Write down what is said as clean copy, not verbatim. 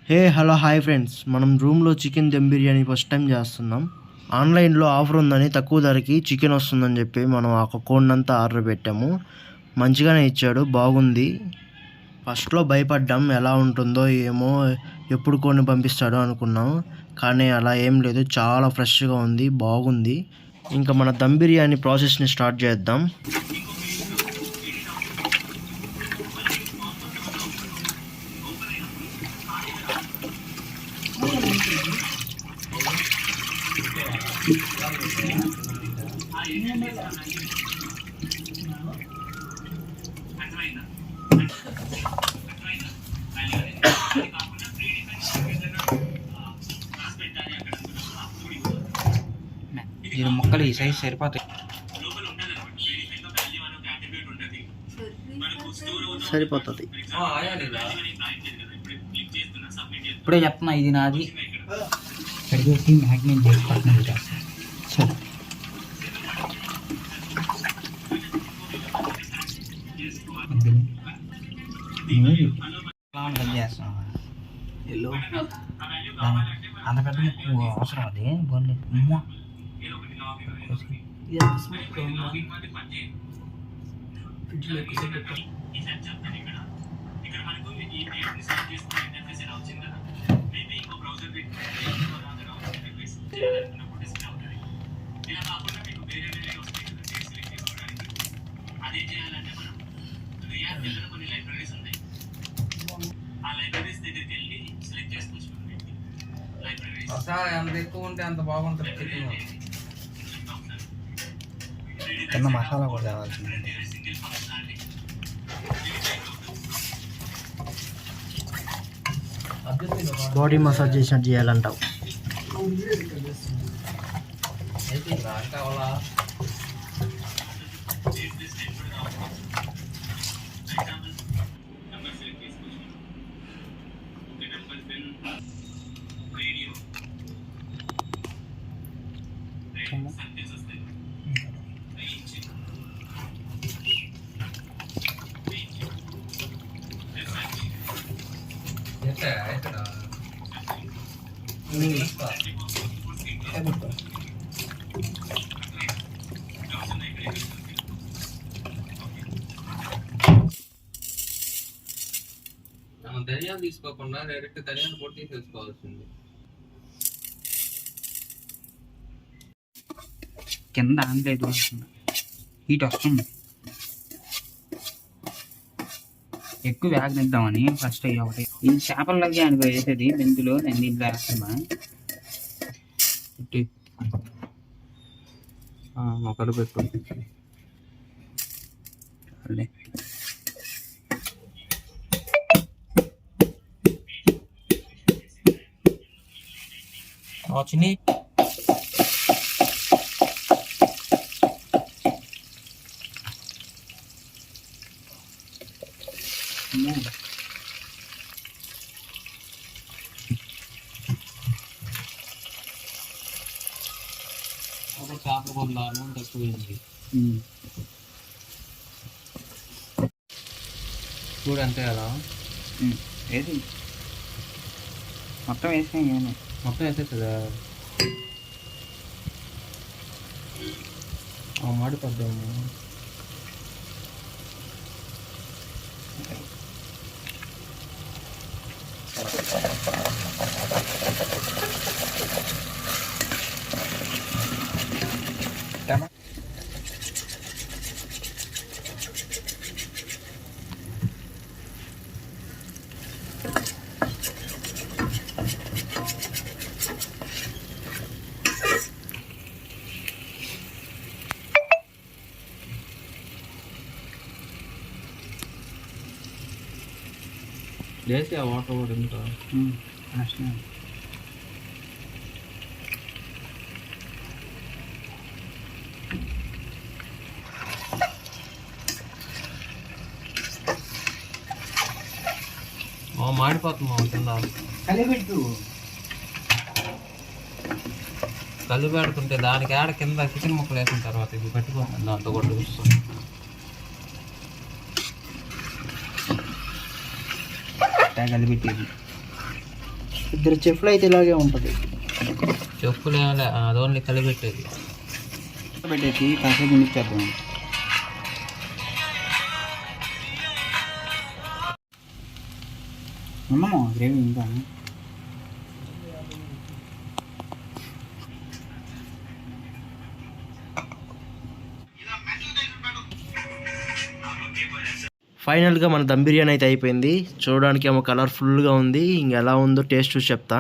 Hello hi friends, మనం రూమ్లో chicken dum biryani first time చేస్తున్నాం. ఆన్లైన్లో ఆఫర్ ఉందని తక్కువ ధరకి చికెన్ వస్తుందని చెప్పి మనం ఆ కోడ్ అంతా ఆర్డర్ పెట్టాము. మంచిగానే ఇచ్చాడు, బాగుంది. ఫస్ట్లో భయపడ్డాం, ఎలా ఉంటుందో ఏమో, ఎప్పుడు కొని పంపిస్తాడో అనుకున్నాం. కానీ అలా ఏం లేదు, చాలా ఫ్రెష్గా ఉంది, బాగుంది. ఇంకా మన దమ్ బిర్యానీ ప్రాసెస్ని స్టార్ట్ చేద్దాం. ఇది ముక్కలు ఈ సైజ్ సరిపోతాయి. సరిపోతుంది. ఇప్పుడే చెప్తున్నా, ఇది నాది. కడిగేసి మ్యాగ్నేట్ చేసి పక్కన పెట్టేస్తా. సరే, చేస్తాను. అంత పెద్ద ముక్కు అవసరం అది. బోన్లెట్ ఒకసారి ఎంత ఎక్కువ ఉంటే అంత బాగుంటుంది. చిన్న మసాలా కూడా తేవాల్సింది. బాడీ మసాజ్ చేసినట్టు చేయాలంటావు. ధనియాలు తీసుకోకుండా డైరెక్ట్ ధనియాలు పొడి తీసేసుకోవాల్సింది. కింద ఆన్లేదు, హీట్ వస్తుంది. ఎక్కువ వేగనిద్దామని ఫస్ట్ అయ్యి ఒకటి ఈ చేపల్లోకి అని వేసేది మెంతులు. నేను దీంట్లో వేస్తున్నా. మొక్కలు పెట్టు. చిన్ని చేపలు కొన్నాను, తక్కువైంది. చూడు అంతే కదా. ఏది మొత్తం వేసినా ఏమో, మొత్తం వేసేస్తుందా? మాడిపోద్దాము. లేసి ఆ వాటర్ కూడా ఎందుకు మాడిపోతుంది. కింద కళ్ళు పెడుతుంటే దానికి ఆడ కింద చికెన్ ముక్కలు వేసిన తర్వాత ఇది పట్టుకోండి, దాంతో కూడా చూస్తాం. కలిపెట్టేది ఇద్దరు చెఫ్లు అయితే ఇలాగే ఉంటుంది. చెప్పులు అది ఓన్లీ కలిపెట్టేది. పెట్టేసి కాసేపు ఉండిచ్చేద్దాం. ఉన్నామో గ్రేవీ ఇంకా ఫైనల్గా మన దమ్ బిర్యానీ అయితే అయిపోయింది. చూడడానికి ఏమో కలర్ఫుల్గా ఉంది. ఇంక ఎలా ఉందో టేస్ట్ చూసి చెప్తా.